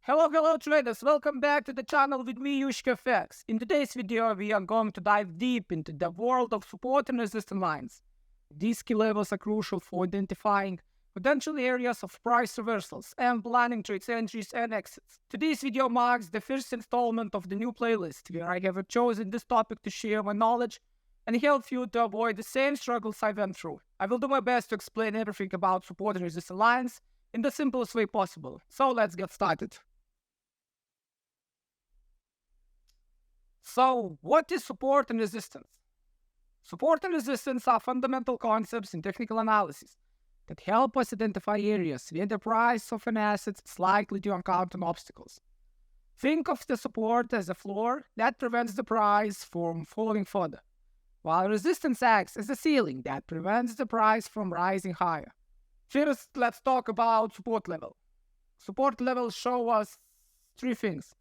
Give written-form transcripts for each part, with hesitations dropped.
Hello traders, welcome back to the channel with me Forex. In today's video we are going to dive deep into the world of support and resistance lines. These key levels are crucial for identifying potential areas of price reversals and planning trade entries and exits. Today's video marks the first installment of the new playlist where I have chosen this topic to share my knowledge and help you to avoid the same struggles I went through. I will do my best to explain everything about support and resistance lines in the simplest way possible. So let's get started. So, what is support and resistance? Support and resistance are fundamental concepts in technical analysis that help us identify areas where the price of an asset is likely to encounter obstacles. Think of the support as a floor that prevents the price from falling further, while resistance acts as a ceiling that prevents the price from rising higher. First, let's talk about support level. Support levels show us three things: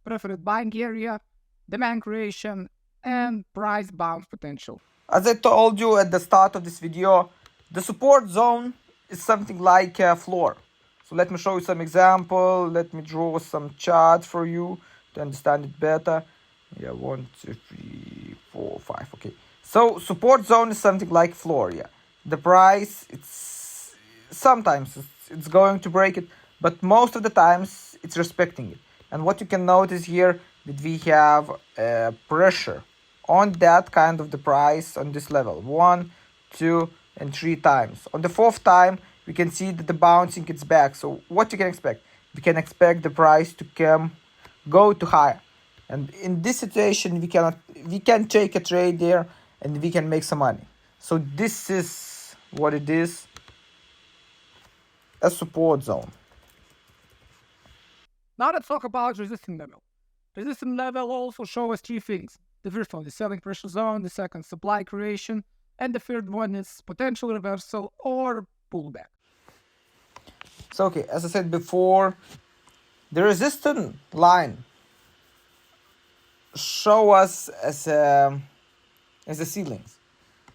preferred buying area, demand creation, and price bounce potential. As I told you at the start of this video, the support zone is something like a floor. So let me show you some example. Let me draw some chart for you to understand it better. Yeah, 1, 2, 3, 4, 5. Okay. So support zone is something like floor. Yeah, the price sometimes it's going to break it, but most of the times it's respecting it. And what you can notice here, that we have pressure on that kind of the price on this level 1, 2, and 3 times. On the 4th time we can see that the bouncing gets back. So what you can expect? We can expect the price to go to higher, and in this situation we can take a trade there and we can make some money. So this is what it is, a support zone. Now let's talk about resistance level. Resistance level also shows us three things. The first one is selling pressure zone, the second supply creation, and the third one is potential reversal or pullback. So okay, as I said before, the resistance line show us as the ceilings.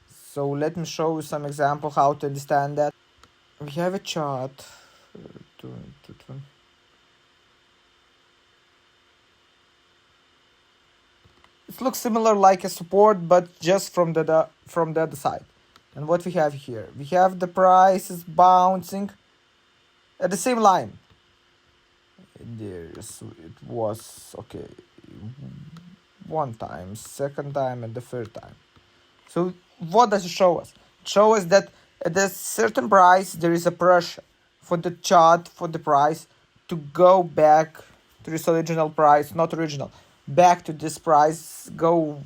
So let me show you some example how to understand that. We have a chart. It looks similar like a support, but just from the other side. And what we have here, we have the prices bouncing at the same line. It was okay, one time, second time, and the third time. So what does it show us? It shows us that at a certain price there is a pressure for the chart, for the price to go back to this original price, not original, back to this price, go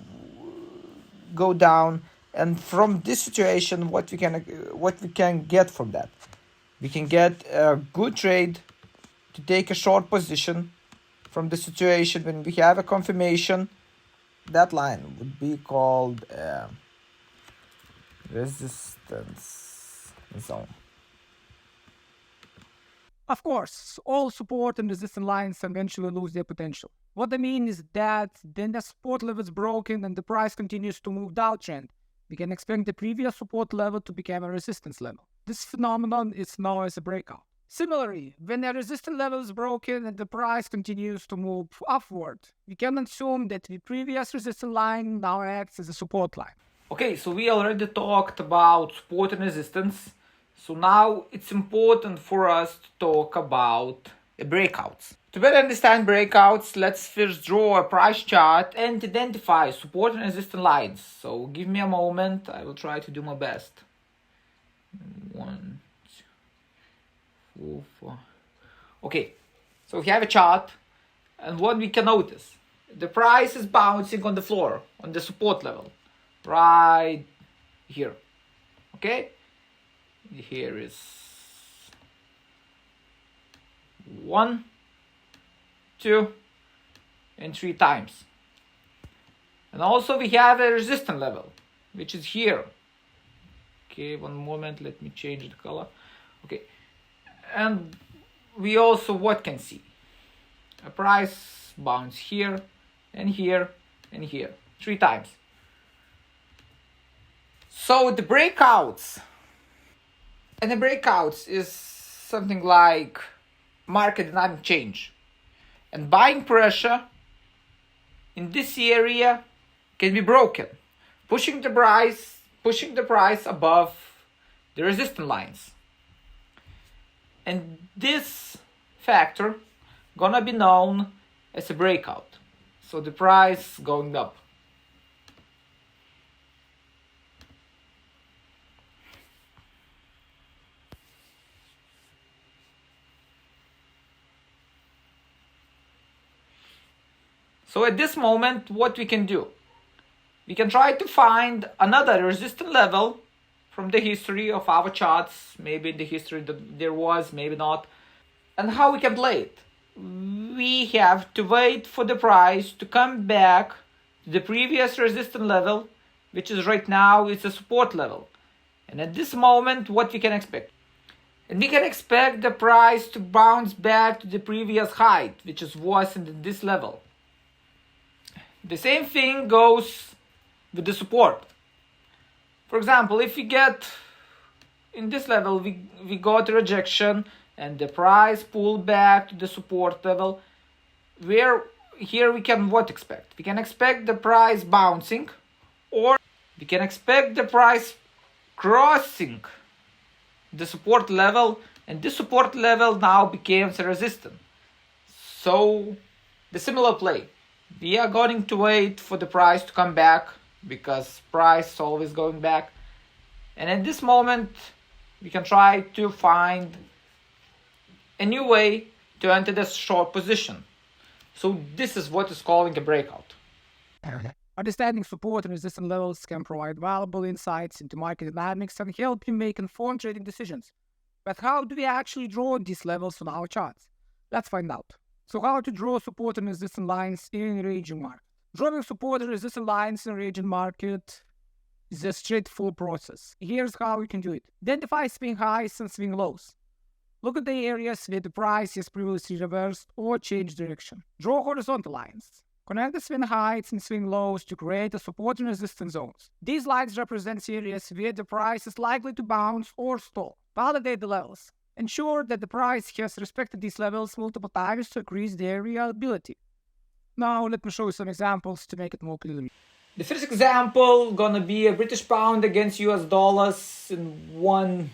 down. And from this situation, what we can get from that, we can get a good trade to take a short position from the situation. When we have a confirmation, that line would be called resistance zone. Of course, all support and resistance lines eventually lose their potential. What I mean is that then the support level is broken and the price continues to move downtrend. We can expect the previous support level to become a resistance level. This phenomenon is known as a breakout. Similarly, when a resistance level is broken and the price continues to move upward, we can assume that the previous resistance line now acts as a support line. Okay, so we already talked about support and resistance. So now it's important for us to talk about breakouts. To better understand breakouts, let's first draw a price chart and identify support and resistance lines. So give me a moment, I will try to do my best. 1, 2, 4. Okay, so we have a chart, and what we can notice, the price is bouncing on the floor, on the support level, right here. Okay, here is 1, 2, and 3 times. And also we have a resistance level, which is here. Okay, one moment, let me change the color. Okay, and we also what can see? A price bounce here, and here, and here, 3 times. So the breakouts, and the breakouts is something like market dynamic change. and buying pressure in this area can be broken, pushing the price above the resistance lines. And this factor gonna be known as a breakout. So the price going up. So at this moment, what we can do? We can try to find another resistance level from the history of our charts. Maybe in the history that there was, maybe not. And how we can play it? We have to wait for the price to come back to the previous resistance level, which is right now it's a support level. And at this moment, what we can expect? And we can expect the price to bounce back to the previous height, which was in this level. The same thing goes with the support. For example, if we get in this level, we got a rejection and the price pulled back to the support level, where here we can what expect? We can expect the price bouncing, or we can expect the price crossing the support level, and this support level now becomes a resistance. So the similar play. We are going to wait for the price to come back, because price is always going back. And at this moment, we can try to find a new way to enter this short position. So this is what is calling a breakout. Understanding support and resistance levels can provide valuable insights into market dynamics and help you make informed trading decisions. But how do we actually draw these levels on our charts? Let's find out. So how to draw support and resistance lines in a ranging market? Drawing support and resistance lines in a ranging market is a straightforward process. Here's how you can do it. Identify swing highs and swing lows. Look at the areas where the price has previously reversed or changed direction. Draw horizontal lines. Connect the swing highs and swing lows to create a support and resistance zones. These lines represent areas where the price is likely to bounce or stall. Validate the levels. Ensure that the price has respected these levels multiple times to increase their reliability. Now let me show you some examples to make it more clear. The first example gonna be a British pound against US dollars in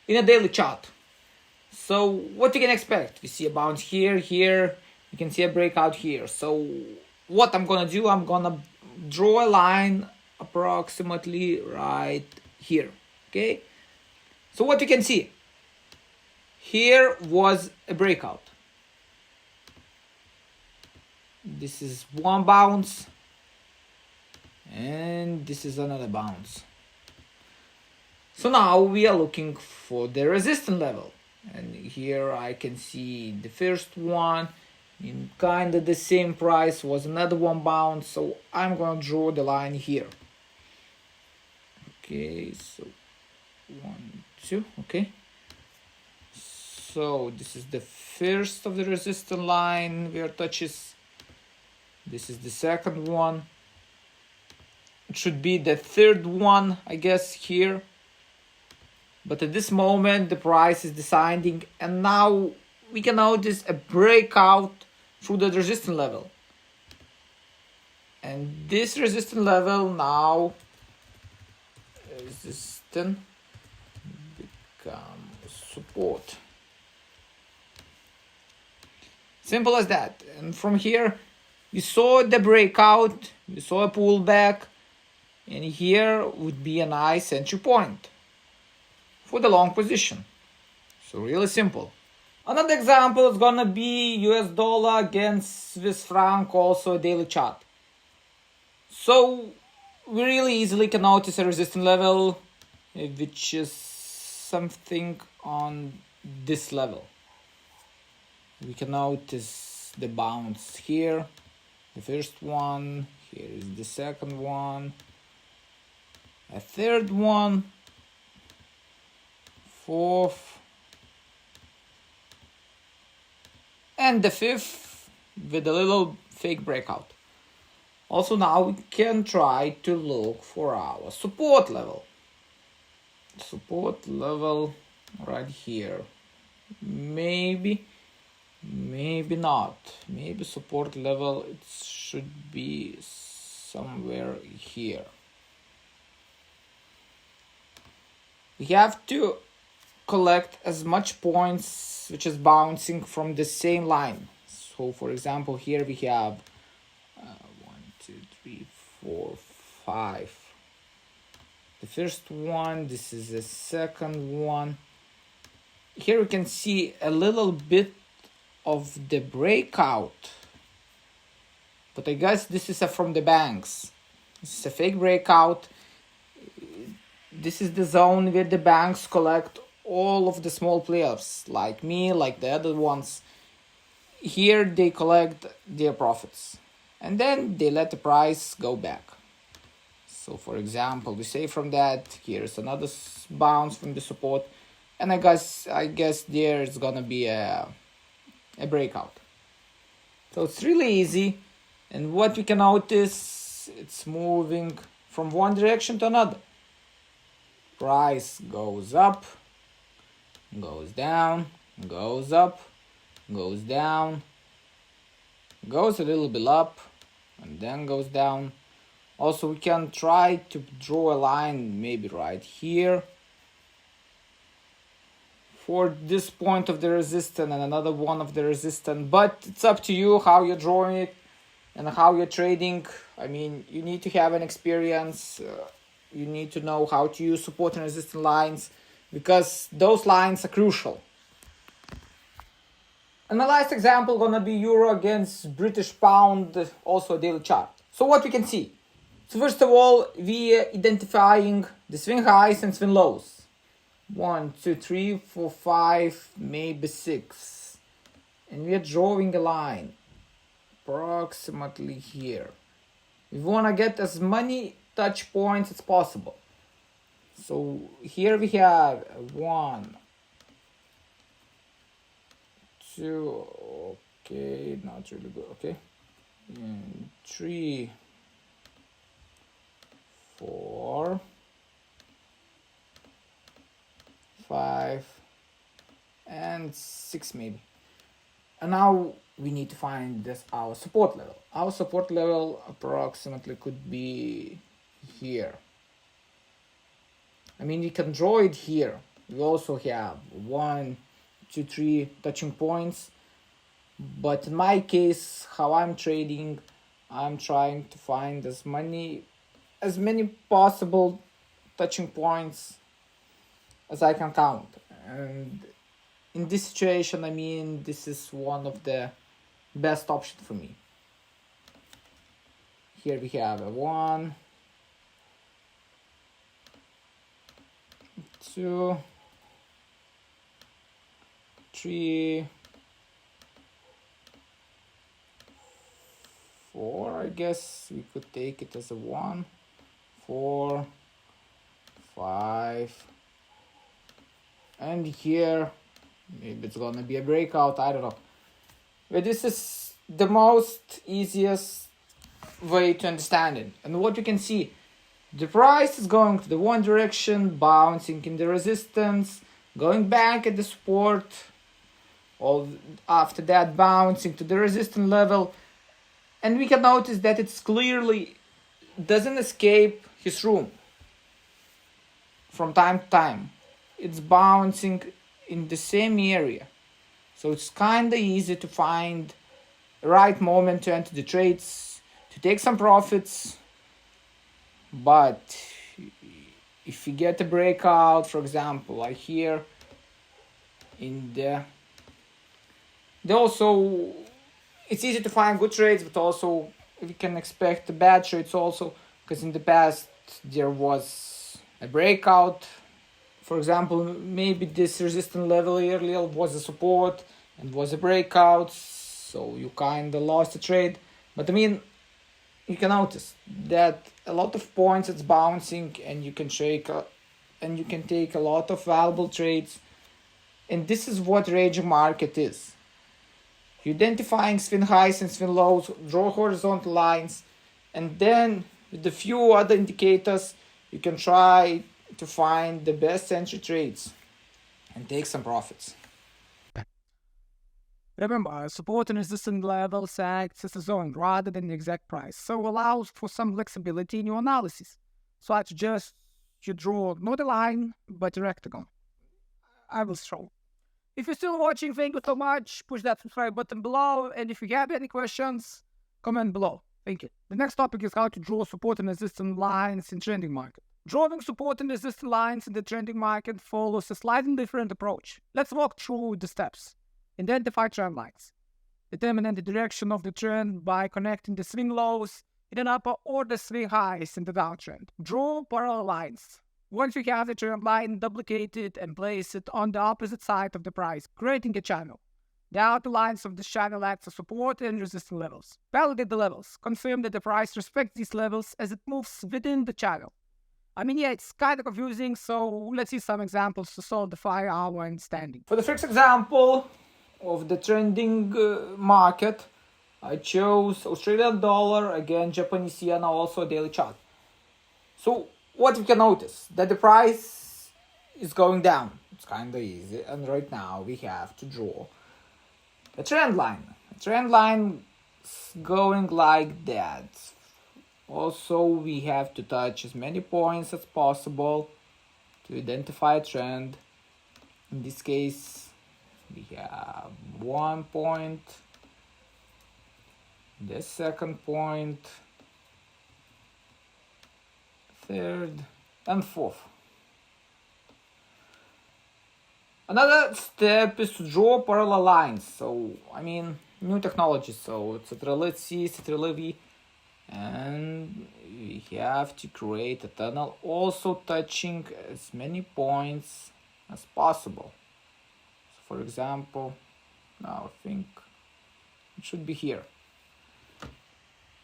a daily chart. So what you can expect? We see a bounce here, you can see a breakout here. So what I'm gonna do, I'm gonna draw a line approximately right here. Okay? So what you can see? Here was a breakout. This is one bounce, and this is another bounce. So now we are looking for the resistance level, and here I can see the first one in kind of the same price was another one bounce. So I'm gonna draw the line here. Okay, so 1, 2, okay. So this is the first of the resistance line where it touches. This is the second one. It should be the third one, I guess, here. But at this moment, the price is descending, and now we can notice a breakout through the resistance level. And this resistance level now, resistance becomes support. Simple as that. And from here, you saw the breakout, you saw a pullback, and here would be a nice entry point for the long position. So really simple. Another example is gonna be US dollar against Swiss franc, also a daily chart. So we really easily can notice a resistance level, which is something on this level. We can notice the bounce here, the first one, here is the second one, a third one, fourth, and the fifth with a little fake breakout. Also now we can try to look for our support level. Support level right here. Maybe Maybe not. Maybe support level, it should be somewhere here. We have to collect as much points which is bouncing from the same line. So for example, here we have 1, 2, 3, 4, 5. The first one, this is the second one. Here we can see a little bit of the breakout, but I guess this is from the banks. This is a fake breakout. This is the zone where the banks collect all of the small players like me, like the other ones. Here they collect their profits and then they let the price go back. So for example, we say from that, here's another bounce from the support, and I guess there's gonna be a breakout. So it's really easy, and what we can notice, it's moving from one direction to another. Price goes up, goes down, goes up, goes down, goes a little bit up, and then goes down. Also, we can try to draw a line maybe right here for this point of the resistance and another one of the resistance, but it's up to you how you're drawing it and how you're trading. I mean, you need to have an experience. You need to know how to use support and resistance lines, because those lines are crucial. And my last example gonna be euro against British pound, also a daily chart. So what we can see. So first of all, we are identifying the swing highs and swing lows. 1, 2, 3, 4, 5, maybe 6. And we are drawing a line approximately here. We want to get as many touch points as possible. So here we have 1, 2, okay, not really good, okay, and 3, 4, 5, and 6 maybe. And now we need to find our support level. Our support level approximately could be here. I mean, we can draw it here. We also have 1, 2, 3 touching points. But in my case, how I'm trading, I'm trying to find as many possible touching points as I can count. And in this situation, I mean, this is one of the best options for me. Here we have a 1, 2, 3, 4. I guess we could take it as a 1, 4, 5, and here maybe it's gonna be a breakout, I don't know. But this is the most easiest way to understand it. And what you can see, the price is going to the one direction, bouncing in the resistance, going back at the support, all after that bouncing to the resistance level, and we can notice that it's clearly doesn't escape his room from time to time. It's bouncing in the same area, so it's kind of easy to find the right moment to enter the trades, to take some profits. But if you get a breakout, for example, like here in also it's easy to find good trades, but also we can expect the bad trades also, because in the past there was a breakout. For example, maybe this resistance level earlier was a support and was a breakout, so you kind of lost the trade. But I mean, you can notice that a lot of points it's bouncing, and you can take a lot of valuable trades. And this is what raging market is. You're identifying swing highs and swing lows, draw horizontal lines, and then with a few other indicators, you can try to find the best entry trades and take some profits. Remember, support and resistance levels acts as a zone rather than the exact price, so allows for some flexibility in your analysis. So I suggest you draw not a line, but a rectangle. I will show. If you're still watching, thank you so much. Push that subscribe button below, and if you have any questions, comment below. Thank you. The next topic is how to draw support and resistance lines in trending market. Drawing support and resistance lines in the trending market follows a slightly different approach. Let's walk through the steps. Identify trend lines. Determine the direction of the trend by connecting the swing lows in an upper or the swing highs in the downtrend. Draw parallel lines. Once you have the trend line, duplicate it and place it on the opposite side of the price, creating a channel. The outer lines of this channel act as support and resistance levels. Validate the levels. Confirm that the price respects these levels as it moves within the channel. I mean, yeah, it's kind of confusing, so let's see some examples to solidify our understanding. For the first example of the trending market, I chose Australian dollar, again Japanese yen, also daily chart. So what we can notice, that the price is going down. It's kind of easy, and right now we have to draw a trend line. A trend line is going like that. Also, we have to touch as many points as possible to identify a trend. In this case, we have 1 point, the second point, third, and fourth. Another step is to draw parallel lines. So, I mean, new technology. So, Ctrl+C, Ctrl+V. And we have to create a tunnel, also touching as many points as possible. So for example, now I think it should be here.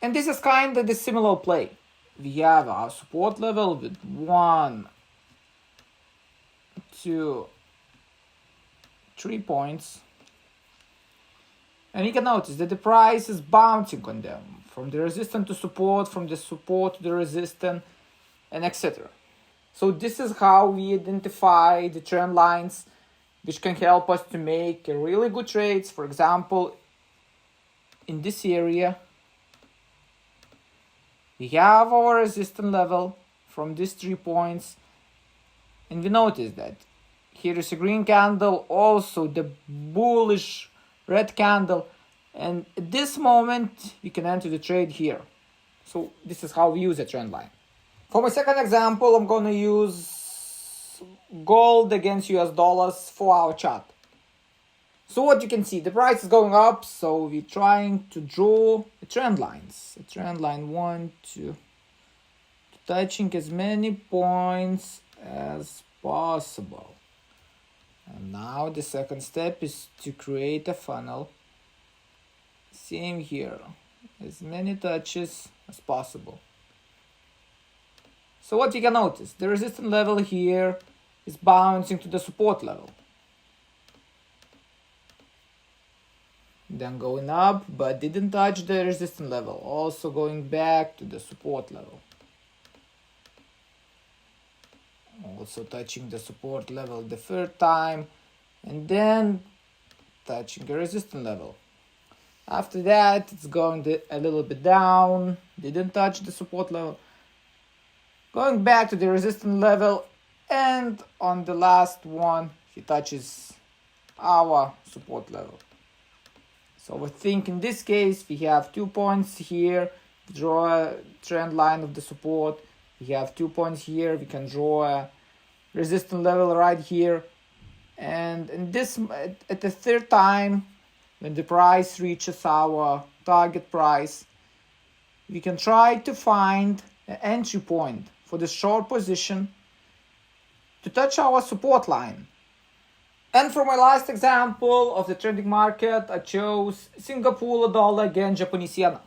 And this is kind of the similar play. We have our support level with 1, 2, 3 points. And you can notice that the price is bouncing on them. From the resistance to support, from the support to the resistance, and etc. So this is how we identify the trend lines, which can help us to make really good trades. For example, in this area, we have our resistance level from these 3 points, and we notice that here is a green candle, also the bullish red candle. And at this moment, you can enter the trade here. So this is how we use a trend line. For my second example, I'm going to use gold against US dollars 4-hour chart. So what you can see, the price is going up, so we're trying to draw trend lines. A trend line 1, 2, touching as many points as possible. And now the second step is to create a funnel. Same here, as many touches as possible. So what you can notice, the resistance level here is bouncing to the support level. Then going up, but didn't touch the resistance level. Also going back to the support level. Also touching the support level the third time, and then touching the resistance level. After that, it's going a little bit down, didn't touch the support level. Going back to the resistance level, and on the last one, he touches our support level. So I think in this case, we have 2 points here, draw a trend line of the support. We have 2 points here, we can draw a resistance level right here. And in this, at the third time, when the price reaches our target price, we can try to find an entry point for the short position to touch our support line. And for my last example of the trending market, I chose Singapore dollar against Japanese yen.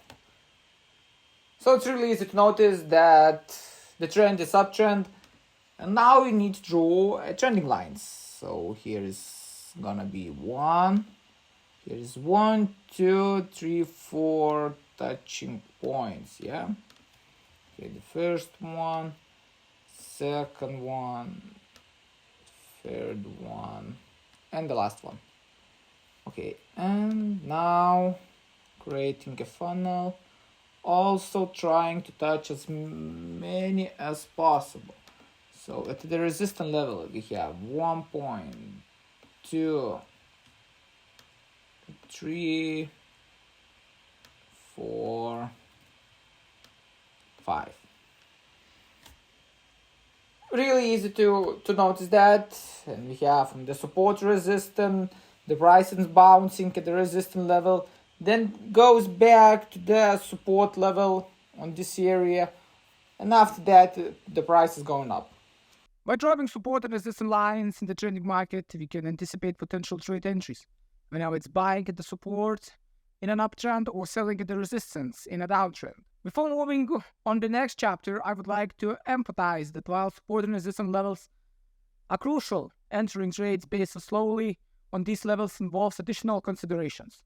So it's really easy to notice that the trend is uptrend, and now we need to draw trending lines. So here is gonna be 1. Here is 1, 2, 3, 4 touching points, yeah? Okay, the first one, second one, third one, and the last one. Okay, and now creating a funnel, also trying to touch as many as possible. So at the resistance level we have 1.2, 3, 4, 5. Really easy to notice that. And we have from the support resistance, the price is bouncing at the resistance level, then goes back to the support level on this area, and after that the price is going up. By drawing support and resistance lines in the trading market, we can anticipate potential trade entries. Whenever it's buying at the support in an uptrend or selling at the resistance in a downtrend. Before moving on the next chapter, I would like to emphasize that while support and resistance levels are crucial, entering trades based slowly on these levels involves additional considerations.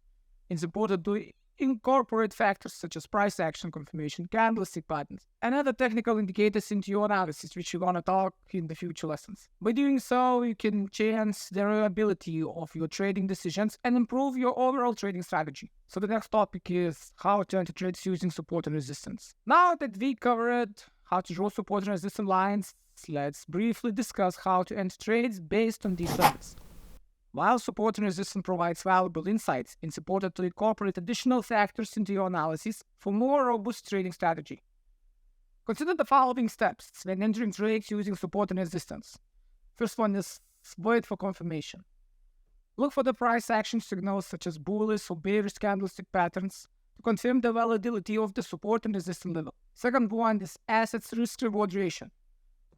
It's important to incorporate factors such as price action confirmation, candlestick patterns, and other technical indicators into your analysis, which you're going to talk in the future lessons. By doing so, you can enhance the reliability of your trading decisions and improve your overall trading strategy. So the next topic is how to enter trades using support and resistance. Now that we covered how to draw support and resistance lines, let's briefly discuss how to enter trades based on these levels. While support and resistance provides valuable insights, it's important to incorporate additional factors into your analysis for more robust trading strategy. Consider the following steps when entering trades using support and resistance. First one is wait for confirmation. Look for the price action signals such as bullish or bearish candlestick patterns to confirm the validity of the support and resistance level. Second one is assets risk-reward ratio.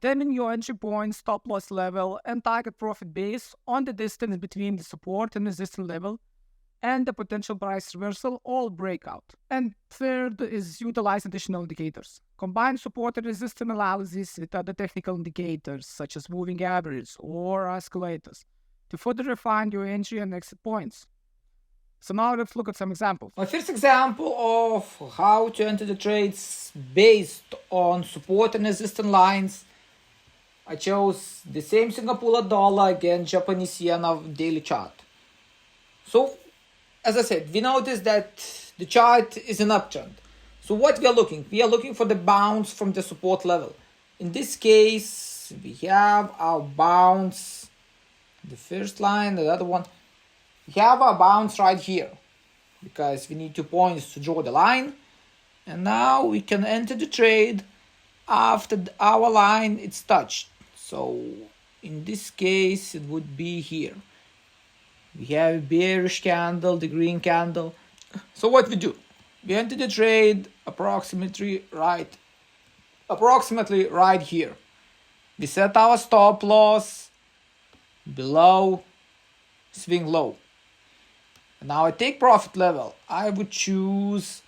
Determine your entry point, stop loss level, and target profit based on the distance between the support and resistance level and the potential price reversal or breakout. And third is utilize additional indicators. Combine support and resistance analysis with other technical indicators such as moving average or escalators to further refine your entry and exit points. So now let's look at some examples. My first example of how to enter the trades based on support and resistance lines, I chose the same Singapore dollar against Japanese yen of daily chart. So, as I said, we notice that the chart is an uptrend. So what we are looking? We are looking for the bounce from the support level. In this case, we have our bounce, the first line, the other one. We have our bounce right here because we need 2 points to draw the line. And now we can enter the trade after our line is touched. So in this case, it would be here. We have a bearish candle, the green candle. So what we do? We enter the trade approximately right here. We set our stop loss below swing low. And now I take profit level. I would choose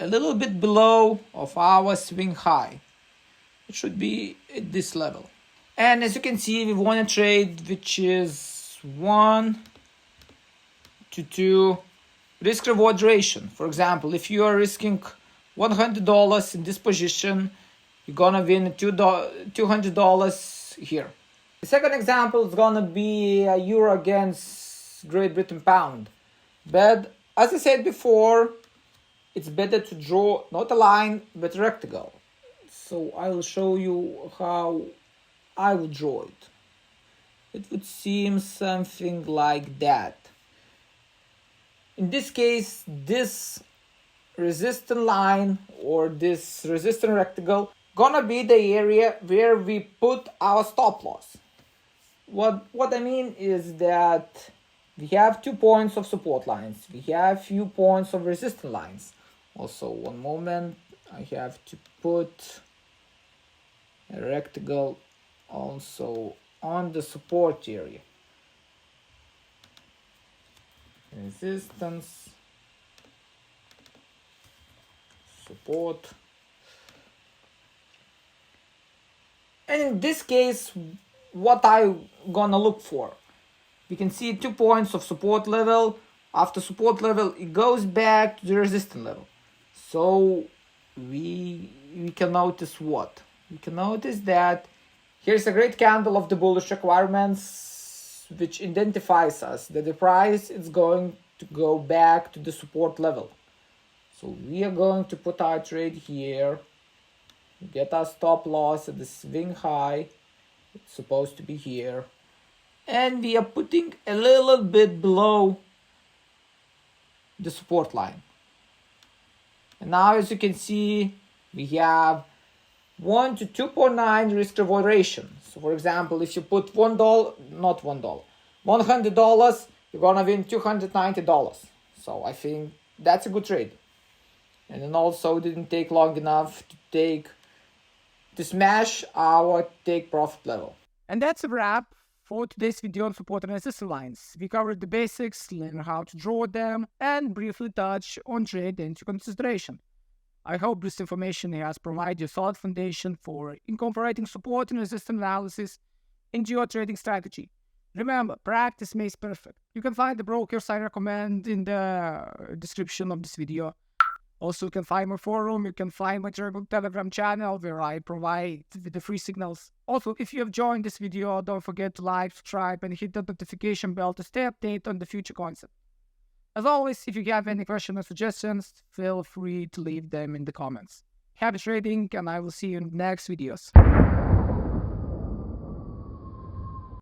a little bit below of our swing high. It should be at this level. And as you can see, we want a trade which is 1 to 2 risk reward ratio. For example, if you are risking $100 in this position, you're gonna win $200 here. The second example is gonna be a euro against Great Britain pound. But as I said before, it's better to draw not a line but a rectangle. So I will show you how I would draw it. It would seem something like that. In this case, this resistance line or this resistance rectangle gonna be the area where we put our stop loss. What I mean is that we have 2 points of support lines. We have few points of resistance lines. Also, one moment, I have to put a rectangle also on the support area. Resistance, support. And in this case, what I'm gonna look for? We can see 2 points of support level. After support level, it goes back to the resistance level. So we can notice what? We can notice that here's a great candle of the bullish requirements. which identifies us that the price is going to go back to the support level. So we are going to put our trade here, get our stop loss at the swing high. It's supposed to be here. And we are putting a little bit below the support line. And now, as you can see, we have 1 to 2.9 risk reward ratio. So for example, if you put $100, you're gonna win $290. So I think that's a good trade. And then also it didn't take long enough to smash our take profit level. And that's a wrap for today's video on support and resistance lines. We covered the basics, learned how to draw them, and briefly touch on trade into consideration. I hope this information has provided you a solid foundation for incorporating support and resistance analysis into your trading strategy. Remember, practice makes perfect. You can find the brokers I recommend in the description of this video. Also, you can find my forum, you can find my Telegram channel where I provide the free signals. Also, if you have joined this video, don't forget to like, subscribe, and hit the notification bell to stay updated on the future concept. As always, if you have any questions or suggestions, feel free to leave them in the comments. Happy trading, and I will see you in the next videos.